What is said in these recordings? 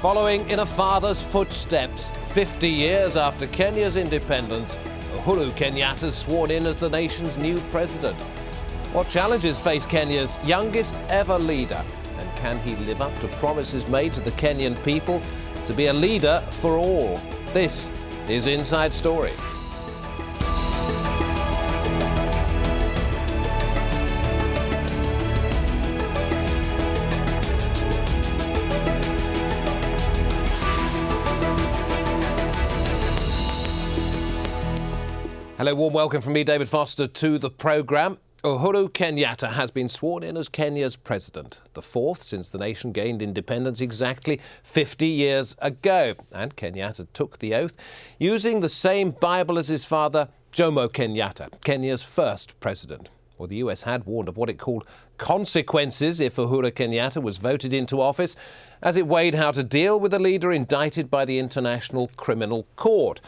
Following in a father's footsteps, 50 years after Kenya's independence, Uhuru Kenyatta is sworn in as the nation's new president. What challenges face Kenya's youngest ever leader? And can he live up to promises made to the Kenyan people to be a leader for all? This is Inside Story. Hello, warm welcome from me, David Foster, to the programme. Uhuru Kenyatta has been sworn in as Kenya's president, the fourth since the nation gained independence exactly 50 years ago. And Kenyatta took the oath using the same Bible as his father, Jomo Kenyatta, Kenya's first president. Well, the US had warned of what it called consequences if Uhuru Kenyatta was voted into office, as it weighed how to deal with a leader indicted by the International Criminal Court.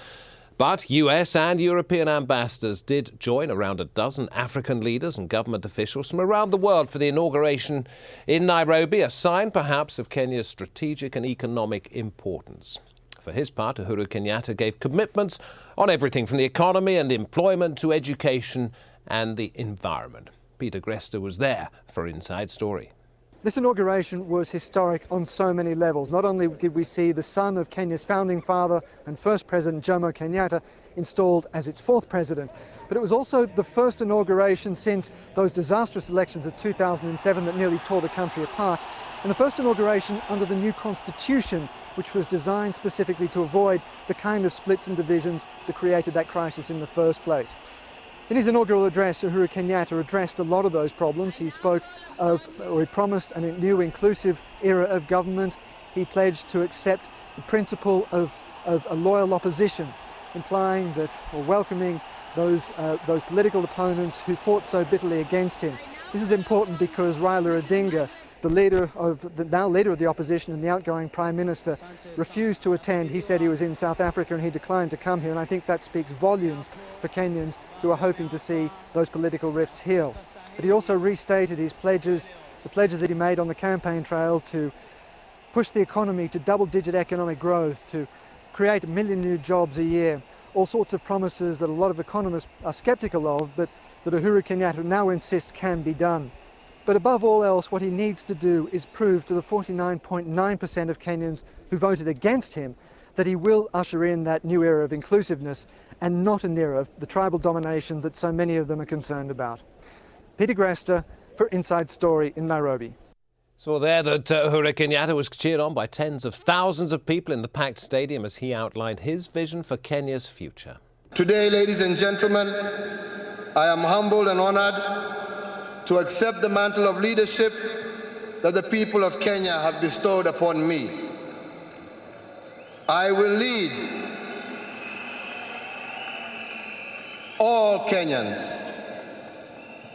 But US and European ambassadors did join around a dozen African leaders and government officials from around the world for the inauguration in Nairobi, a sign perhaps of Kenya's strategic and economic importance. For his part, Uhuru Kenyatta gave commitments on everything from the economy and employment to education and the environment. Peter Grester was there for Inside Story. This inauguration was historic on so many levels. Not only did we see the son of Kenya's founding father and first president, Jomo Kenyatta, installed as its fourth president, but it was also the first inauguration since those disastrous elections of 2007 that nearly tore the country apart, and the first inauguration under the new constitution, which was designed specifically to avoid the kind of splits and divisions that created that crisis in the first place. In his inaugural address, Uhuru Kenyatta addressed a lot of those problems. He spoke of, or he promised, a new inclusive era of government. He pledged to accept the principle of a loyal opposition, implying that, or welcoming those political opponents who fought so bitterly against him. This is important because Raila Odinga, the now leader of the opposition and the outgoing Prime Minister, refused to attend. He said he was in South Africa and he declined to come here, and I think that speaks volumes for Kenyans who are hoping to see those political rifts heal. But he also restated his pledges, the pledges that he made on the campaign trail to push the economy to double-digit economic growth, to create 1 million new jobs a year, all sorts of promises that a lot of economists are sceptical of, but that Uhuru Kenyatta now insists can be done. But above all else, what he needs to do is prove to the 49.9% of Kenyans who voted against him that he will usher in that new era of inclusiveness and not an era of the tribal domination that so many of them are concerned about. Peter Grester for Inside Story in Nairobi. Saw there that Uhuru Kenyatta was cheered on by tens of thousands of people in the packed stadium as he outlined his vision for Kenya's future. Today, ladies and gentlemen, I am humbled and honored to accept the mantle of leadership that the people of Kenya have bestowed upon me. I will lead all Kenyans,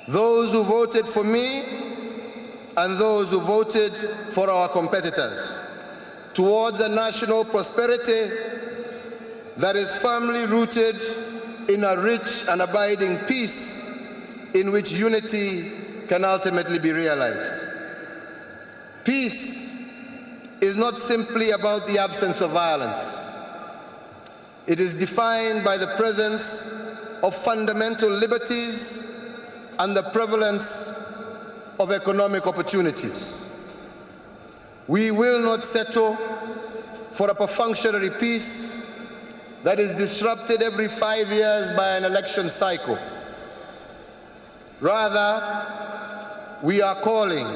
those who voted for me and those who voted for our competitors, towards a national prosperity that is firmly rooted in a rich and abiding peace in which unity can ultimately be realized. Peace is not simply about the absence of violence. It is defined by the presence of fundamental liberties and the prevalence of economic opportunities. We will not settle for a perfunctory peace that is disrupted every 5 years by an election cycle. Rather, we are calling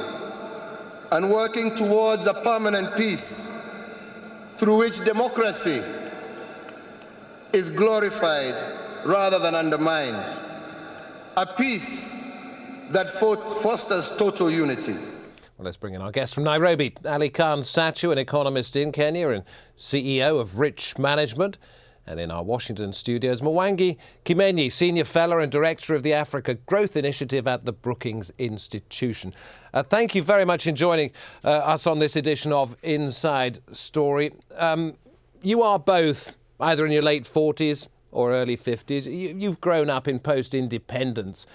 and working towards a permanent peace through which democracy is glorified rather than undermined. A peace that fosters total unity. Well, let's bring in our guest from Nairobi, Ali Khan Sachu, an economist in Kenya and CEO of Rich Management. And in our Washington studios, Mwangi Kimenyi, Senior Fellow and Director of the Africa Growth Initiative at the Brookings Institution. Thank you very much for joining us on this edition of Inside Story. You are both either in your late 40s or early 50s. You've grown up in post-independence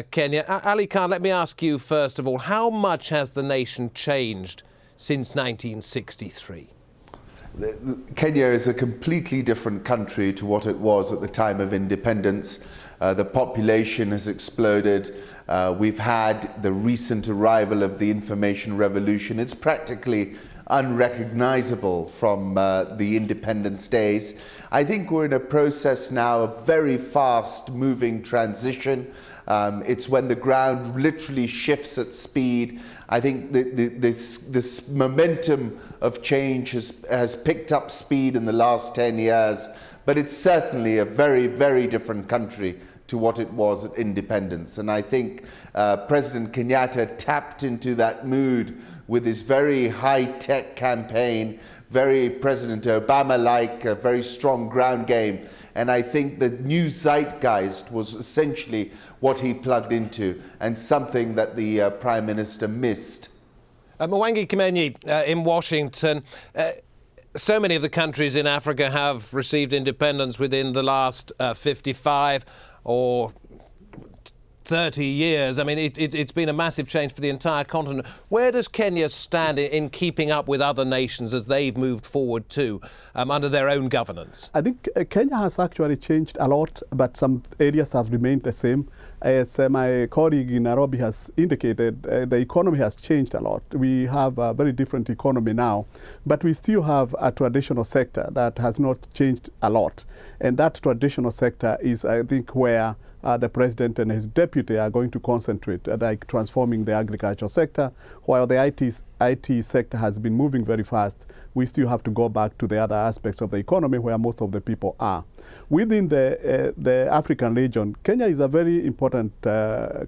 Kenya. Ali Khan, let me ask you first of all, how much has the nation changed since 1963? Kenya is a completely different country to what it was at the time of independence. The population has exploded. We've had the recent arrival of the information revolution. It's practically unrecognizable from the independence days. I think we're in a process now of very fast moving transition. It's when the ground literally shifts at speed. I think this momentum of change has picked up speed in the last 10 years, but it's certainly a very, very different country to what it was at independence. And I think President Kenyatta tapped into that mood with his very high-tech campaign, very President Obama-like, very strong ground game. And I think the new zeitgeist was essentially what he plugged into, and something that the Prime Minister missed. Mwangi Kimenyi in Washington. So many of the countries in Africa have received independence within the last 55 or 30 years. I mean, it's been a massive change for the entire continent. Where does Kenya stand in keeping up with other nations as they've moved forward too, under their own governance? I think Kenya has actually changed a lot, but some areas have remained the same. As my colleague in Nairobi has indicated, the economy has changed a lot. We have a very different economy now, but we still have a traditional sector that has not changed a lot. And that traditional sector is, I think, where the president and his deputy are going to concentrate, like transforming the agricultural sector. While the IT sector has been moving very fast, we still have to go back to the other aspects of the economy where most of the people are. Within the African region, Kenya is a very important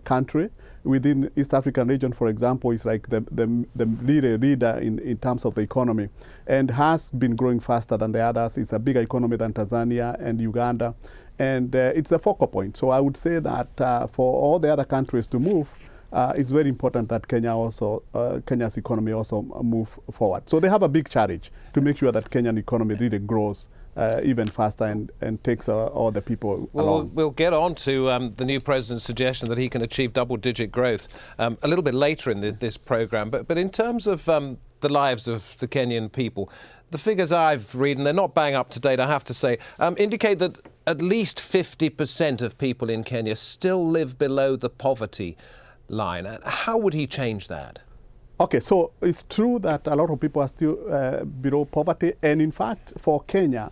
country. Within East African region, for example, is like the leader in terms of the economy, and has been growing faster than the others. It's a bigger economy than Tanzania and Uganda. And it's a focal point. So I would say that for all the other countries to move, it's very important that Kenya's economy also move forward. So they have a big challenge to make sure that Kenyan economy really grows even faster and takes all the people along. We'll get on to the new president's suggestion that he can achieve double-digit growth a little bit later in this programme. But in terms of the lives of the Kenyan people, the figures I've read, and they're not bang up to date, I have to say, indicate that at least 50% of people in Kenya still live below the poverty line. How would he change that? Okay, so it's true that a lot of people are still below poverty. And in fact, for Kenya,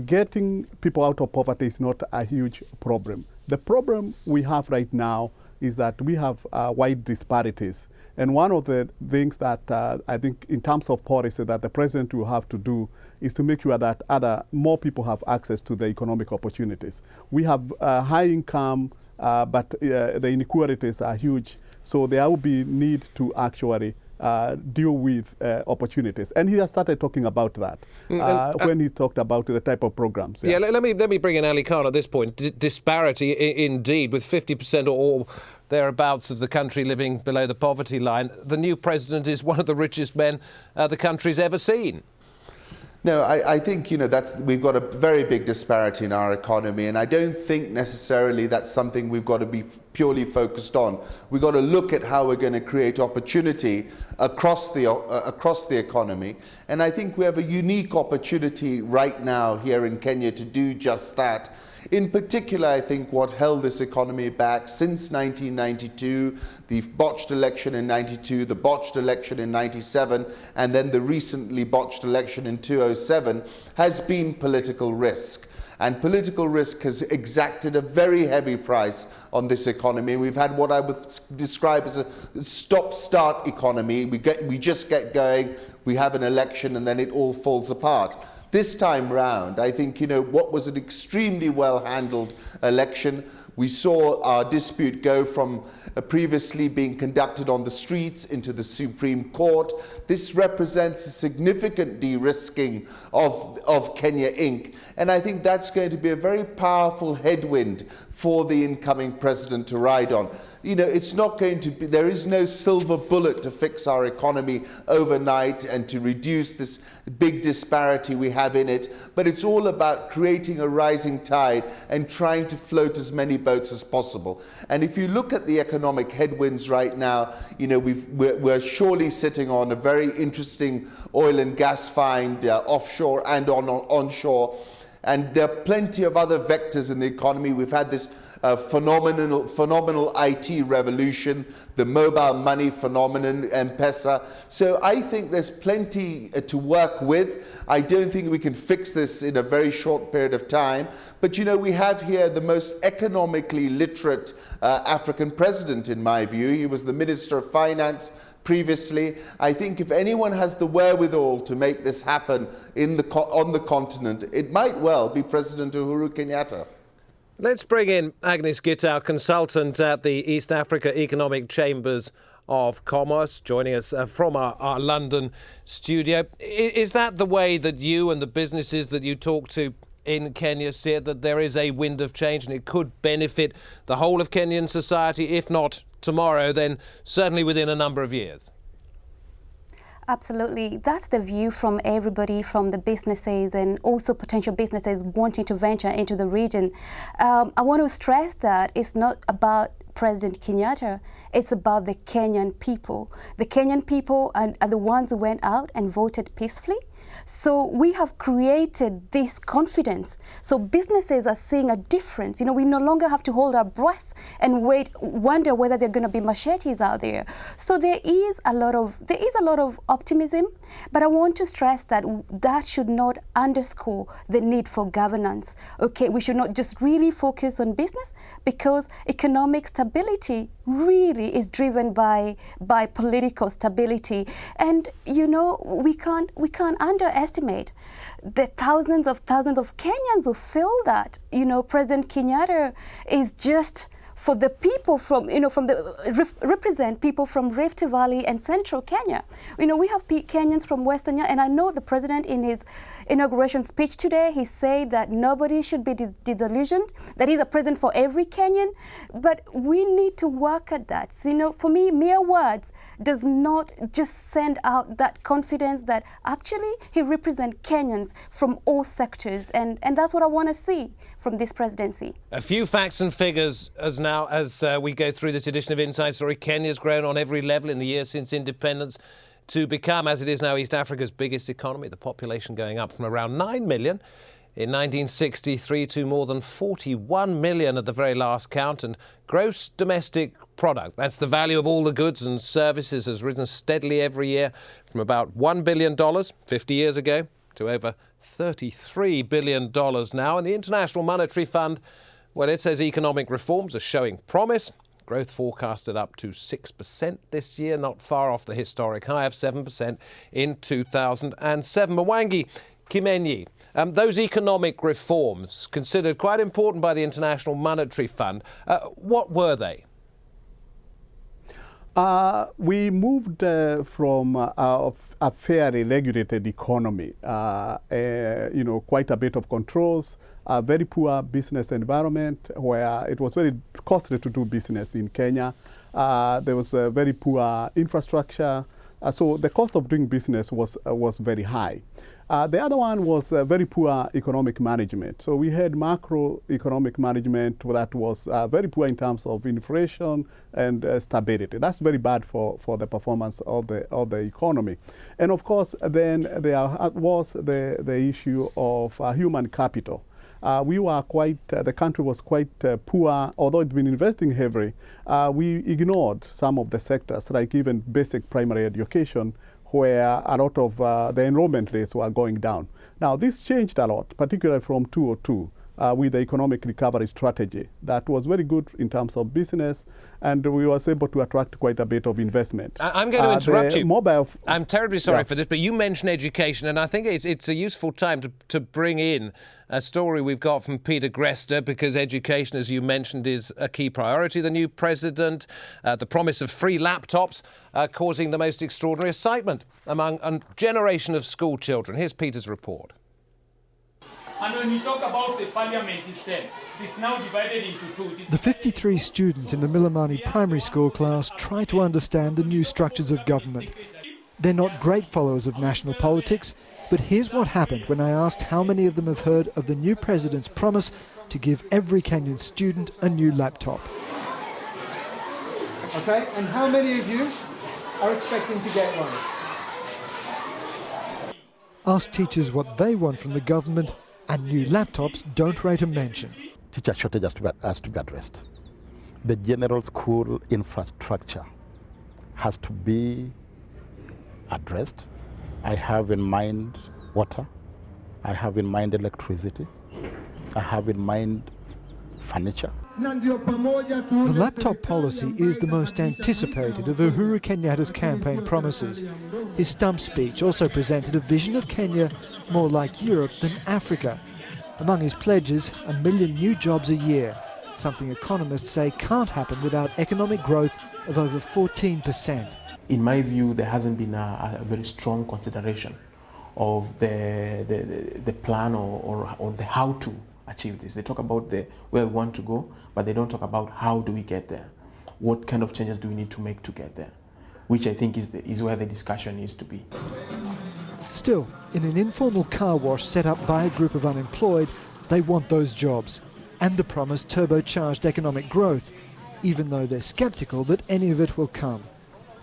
getting people out of poverty is not a huge problem. The problem we have right now is that we have wide disparities. And one of the things that I think in terms of policy that the president will have to do is to make sure that more people have access to the economic opportunities. We have high income, but the inequalities are huge. So there will be need to actually deal with opportunities. And he has started talking about that when he talked about the type of programs. Yeah, let me bring in Ali Khan at this point. Disparity indeed, with 50% or thereabouts of the country living below the poverty line. The new president is one of the richest men the country's ever seen. No, I think, we've got a very big disparity in our economy, and I don't think necessarily that's something we've got to be purely focused on. We've got to look at how we're going to create opportunity across the economy, and I think we have a unique opportunity right now here in Kenya to do just that. In particular, I think what held this economy back since 1992, the botched election in 92, the botched election in 97, and then the recently botched election in 2007, has been political risk. And political risk has exacted a very heavy price on this economy. We've had what I would describe as a stop-start economy. We just get going, we have an election, and then it all falls apart. This time round, I think, what was an extremely well-handled election. We saw our dispute go from previously being conducted on the streets into the Supreme Court. This represents a significant de-risking of Kenya Inc. And I think that's going to be a very powerful headwind for the incoming president to ride on. It's not going to be, there is no silver bullet to fix our economy overnight and to reduce this big disparity we have in it, but it's all about creating a rising tide and trying to float as many boats as possible. And if you look at the economic headwinds right now, you know, we're surely sitting on a very interesting oil and gas find offshore and onshore. And there are plenty of other vectors in the economy. We've had this phenomenal IT revolution, the mobile money phenomenon, M-Pesa. So I think there's plenty to work with. I don't think we can fix this in a very short period of time. But, you know, we have here the most economically literate African president, in my view. He was the Minister of Finance previously. I think if anyone has the wherewithal to make this happen on the continent, it might well be President Uhuru Kenyatta. Let's bring in Agnes Gitau, consultant at the East Africa Economic Chambers of Commerce, joining us from our London studio. Is that the way that you and the businesses that you talk to in Kenya see it, that there is a wind of change and it could benefit the whole of Kenyan society, if not tomorrow, then certainly within a number of years? Absolutely. That's the view from everybody, from the businesses and also potential businesses wanting to venture into the region. I want to stress that it's not about President Kenyatta, it's about the Kenyan people. The Kenyan people are the ones who went out and voted peacefully. So we have created this confidence. So businesses are seeing a difference. You know, we no longer have to hold our breath and wonder whether there are going to be machetes out there. So there is a lot of optimism, but I want to stress that that should not underscore the need for governance. Okay, we should not just really focus on business, because economic stability really is driven by political stability. And you know, we can't underestimate the thousands of Kenyans who feel that, you know, President Kenyatta is just for the people from, you know, represent people from Rift Valley and Central Kenya. You know, we have Kenyans from Western, and I know the president in his inauguration speech today, he said that nobody should be disillusioned, that he's a president for every Kenyan, but we need to work at that. So, you know, for me, mere words does not just send out that confidence that actually he represents Kenyans from all sectors, and that's what I want to see from this presidency. A few facts and figures as we go through this edition of Inside Story. Kenya's grown on every level in the years since independence to become, as it is now, East Africa's biggest economy, the population going up from around 9 million in 1963 to more than 41 million at the very last count, and gross domestic product, that's the value of all the goods and services, has risen steadily every year from about $1 billion 50 years ago to over $33 billion now. And the International Monetary Fund, well, it says economic reforms are showing promise. Growth forecasted up to 6% this year, not far off the historic high of 7% in 2007. Mwangi Kimenyi, those economic reforms considered quite important by the International Monetary Fund, what were they? We moved from a fairly regulated economy, you know, quite a bit of controls, a very poor business environment where it was very costly to do business in Kenya. There was a very poor infrastructure, so the cost of doing business was very high. The other one was very poor economic management. So we had macroeconomic management that was very poor in terms of inflation and stability. That's very bad for the performance of the economy. And of course, then there was the issue of human capital. We were the country was quite poor, although it's been investing heavily. We ignored some of the sectors, like even basic primary education, where a lot of the enrollment rates were going down. Now, this changed a lot, particularly from 2002, with the economic recovery strategy. That was very good in terms of business, and we were able to attract quite a bit of investment. I'm going to interrupt you. I'm terribly sorry for this, but you mentioned education, and I think it's a useful time to bring in a story we've got from Peter Grester, because education, as you mentioned, is a key priority. The new president, the promise of free laptops, causing the most extraordinary excitement among a generation of school children. Here's Peter's report. And when we talk about the parliament itself, it's now divided into two. The 53 students in the Milimani primary school class try to understand the new structures of government. They're not great followers of national politics, but here's what happened when I asked how many of them have heard of the new president's promise to give every Kenyan student a new laptop. Okay, and how many of you are expecting to get one? Ask teachers what they want from the government, and new laptops don't rate a mention. Teacher shortage has to be addressed. The general school infrastructure has to be addressed. I have in mind water, I have in mind electricity, I have in mind furniture. The laptop policy is the most anticipated of Uhuru Kenyatta's campaign promises. His stump speech also presented a vision of Kenya more like Europe than Africa. Among his pledges, 1 million new jobs a year, something economists say can't happen without economic growth of over 14%. In my view, there hasn't been a very strong consideration of the plan or the how to achieve this. They talk about where we want to go, but they don't talk about how do we get there. What kind of changes do we need to make to get there? Which I think is where the discussion needs to be. Still, in an informal car wash set up by a group of unemployed, they want those jobs and the promised turbocharged economic growth, even though they're sceptical that any of it will come.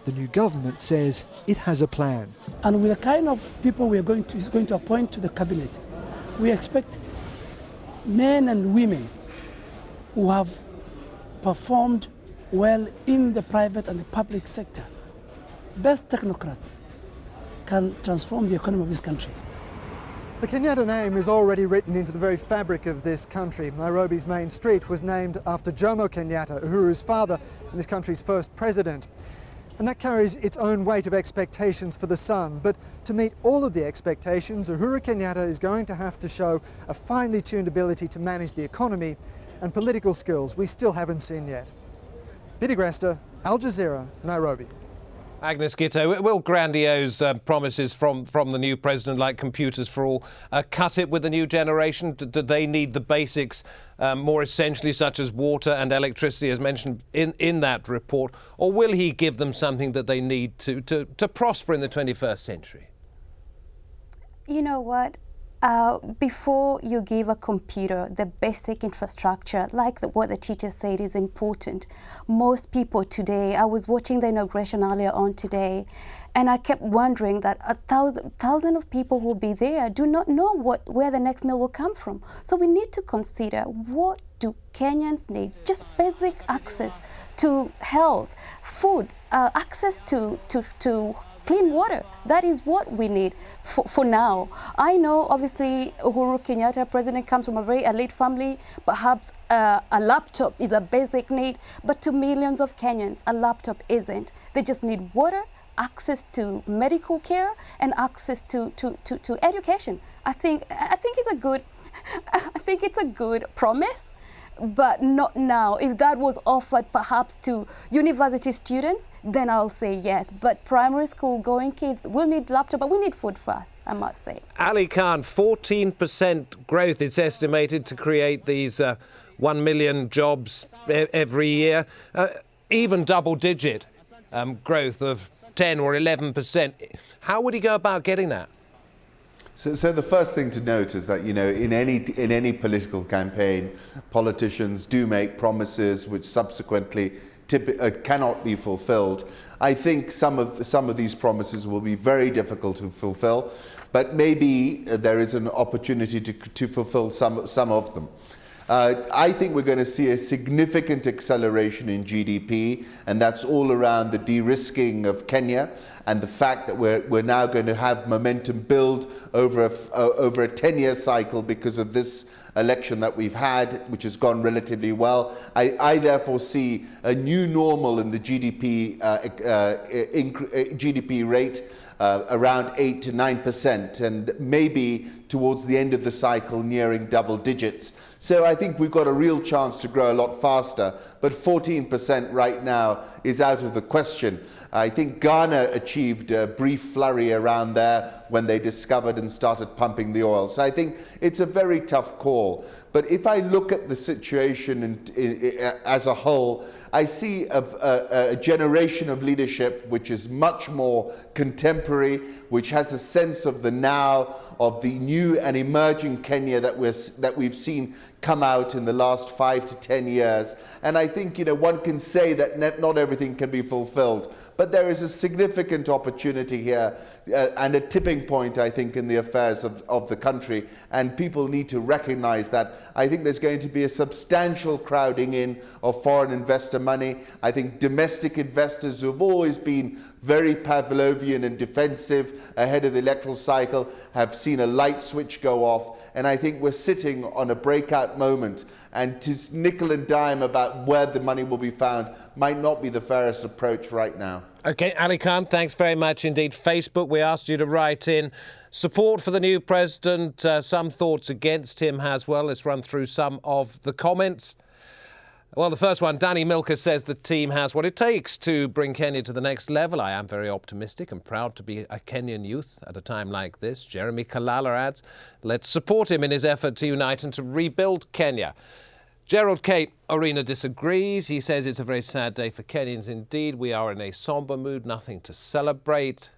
The new government says it has a plan. And with the kind of people we are going to appoint to the cabinet, we expect men and women who have performed well in the private and the public sector. Best technocrats can transform the economy of this country. The Kenyatta name is already written into the very fabric of this country. Nairobi's main street was named after Jomo Kenyatta, Uhuru's father and this country's first president. And that carries its own weight of expectations for the son. But to meet all of the expectations, Uhuru Kenyatta is going to have to show a finely tuned ability to manage the economy and political skills we still haven't seen yet. Peter Grester, Al Jazeera, Nairobi. Agnes Giteau, will grandiose promises from the new president, like computers for all, cut it with the new generation? Do they need the basics more essentially, such as water and electricity, as mentioned in that report? Or will he give them something that they need to prosper in the 21st century? You know what? Before you give a computer the basic infrastructure, like what the teacher said is important. Most people today, I was watching the inauguration earlier on today, and I kept wondering that 1,000 of people who will be there do not know where the next meal will come from. So we need to consider, what do Kenyans need? Just basic access to health, food, access to clean water. That is what we need for now. I know obviously Uhuru Kenyatta, president, comes from a very elite family. Perhaps a laptop is a basic need, but to millions of Kenyans, a laptop isn't. They just need water, access to medical care, and access to education. I think it's a good promise, but not now. If that was offered perhaps to university students, then I'll say yes. But primary school going kids will need laptop, but we need food first, I must say. Ali Khan, 14% growth is estimated to create these 1 million jobs every year. Even double-digit growth of 10 or 11%. How would he go about getting that? So the first thing to note is that, in any political campaign, politicians do make promises which subsequently cannot be fulfilled. I think some of these promises will be very difficult to fulfill, but maybe there is an opportunity to fulfill some of them. I think we're going to see a significant acceleration in GDP, and that's all around the de-risking of Kenya and the fact that we're now going to have momentum build over a 10-year cycle because of this election that we've had, which has gone relatively well. I therefore see a new normal in the GDP rate around 8 to 9%, and maybe towards the end of the cycle nearing double digits. So I think we've got a real chance to grow a lot faster, but 14% right now is out of the question. I think Ghana achieved a brief flurry around there when they discovered and started pumping the oil. So I think it's a very tough call. But if I look at the situation as a whole, I see a generation of leadership which is much more contemporary, which has a sense of the now, of the new and emerging Kenya that we've seen come out in the last 5 to 10 years. And I think, one can say that not everything can be fulfilled, but there is a significant opportunity here and a tipping point, I think, in the affairs of the country. And people need to recognize that. I think there's going to be a substantial crowding in of foreign investor money. I think domestic investors who have always been very Pavlovian and defensive ahead of the electoral cycle have seen a light switch go off. And I think we're sitting on a breakout moment. And to nickel and dime about where the money will be found might not be the fairest approach right now. OK, Ali Khan, thanks very much indeed. Facebook, we asked you to write in support for the new president, some thoughts against him as well. Let's run through some of the comments. Well, the first one, Danny Milker says the team has what it takes to bring Kenya to the next level. I am very optimistic and proud to be a Kenyan youth at a time like this. Jeremy Kalala adds, let's support him in his effort to unite and to rebuild Kenya. Gerald K. Arena disagrees. He says it's a very sad day for Kenyans indeed. We are in a sombre mood, nothing to celebrate.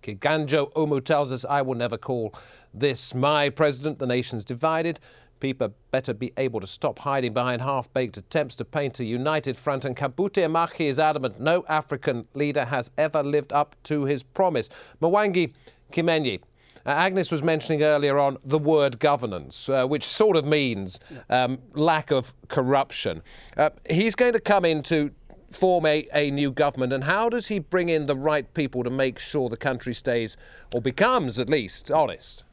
Kiganjo Umu tells us, I will never call this my president. The nation's divided. People better be able to stop hiding behind half-baked attempts to paint a united front. And Kabute Machi is adamant no African leader has ever lived up to his promise. Mwangi Kimenyi. Agnes was mentioning earlier on the word governance, which sort of means lack of corruption. He's going to come in to form a new government, and how does he bring in the right people to make sure the country stays, or becomes at least, honest?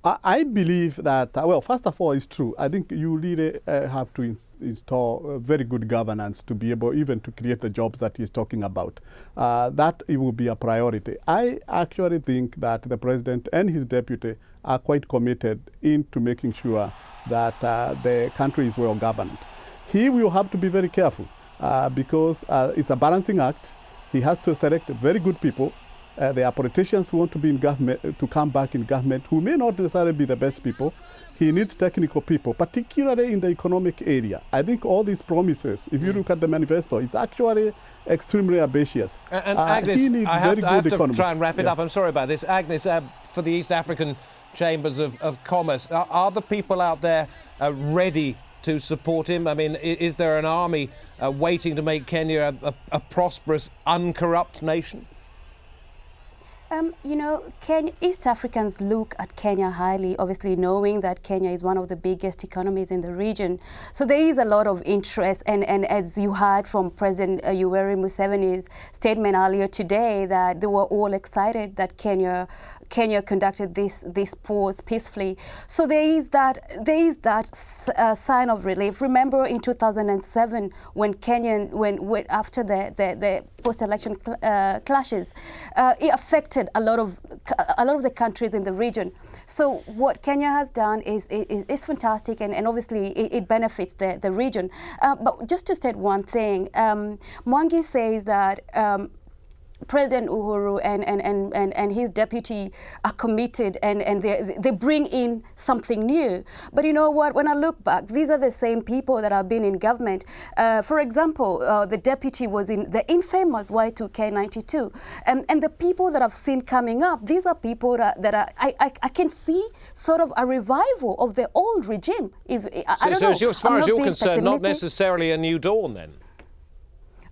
I believe that, well, first of all, it's true. I think you really have to install very good governance to be able even to create the jobs that he's talking about. That it will be a priority. I actually think that the president and his deputy are quite committed into making sure that the country is well governed. He will have to be very careful because it's a balancing act. He has to select very good people. There are politicians who want to be in government, to come back in government, who may not necessarily be the best people. He needs technical people, particularly in the economic area. I think all these promises, if you look at the manifesto, is actually extremely ambitious. And Agnes, I have to try and wrap it up. I'm sorry about this. Agnes, for the East African Chambers of Commerce, are the people out there ready to support him? I mean, is there an army waiting to make Kenya a prosperous, uncorrupt nation? East Africans look at Kenya highly, obviously knowing that Kenya is one of the biggest economies in the region. So there is a lot of interest, and as you heard from President Yoweri Museveni's statement earlier today, that they were all excited that Kenya conducted this pause peacefully. So there is that sign of relief. Remember in 2007 when after the post-election clashes, it affected a lot of the countries in the region. So what Kenya has done is fantastic, and obviously it benefits the region. But just to state one thing, Mwangi says that President Uhuru and his deputy are committed, and they bring in something new. But you know what? When I look back, these are the same people that have been in government. For example, the deputy was in the infamous Y2K 92. And the people that I've seen coming up, these are people I can see sort of a revival of the old regime. So as far as you're concerned, not necessarily a new dawn then?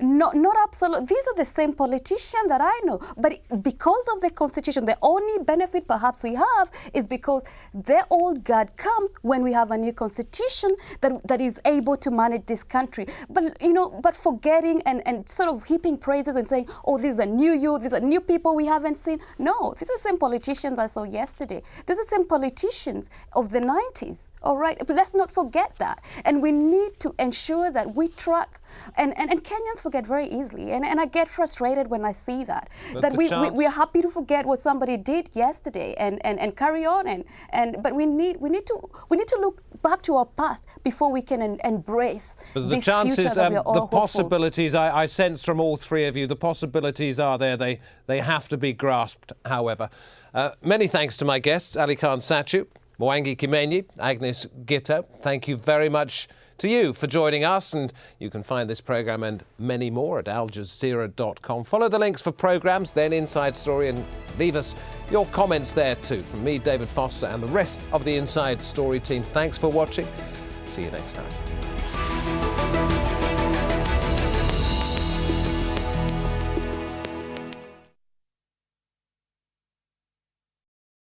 Not absolutely. These are the same politicians that I know. But because of the constitution, the only benefit perhaps we have is because the old guard comes when we have a new constitution that is able to manage this country. But forgetting and sort of heaping praises and saying, oh, these are new youth, these are new people we haven't seen. No, these are the same politicians I saw yesterday. These are the same politicians of the 90s. All right, but let's not forget that. And we need to ensure that we track And Kenyans forget very easily. And I get frustrated when I see that. But that the we are happy to forget what somebody did yesterday and carry on. But we need to look back to our past before we can embrace but this the chances, future that we are all the hopeful. possibilities, I sense from all three of you, the possibilities are there. They have to be grasped, however. Many thanks to my guests, Ali Khan Sachu, Mwangi Kimenyi, Agnes Gitto. Thank you very much to you for joining us, and you can find this programme and many more at aljazeera.com. Follow the links for programmes, then Inside Story, and leave us your comments there too. From me, David Foster, and the rest of the Inside Story team, thanks for watching. See you next time.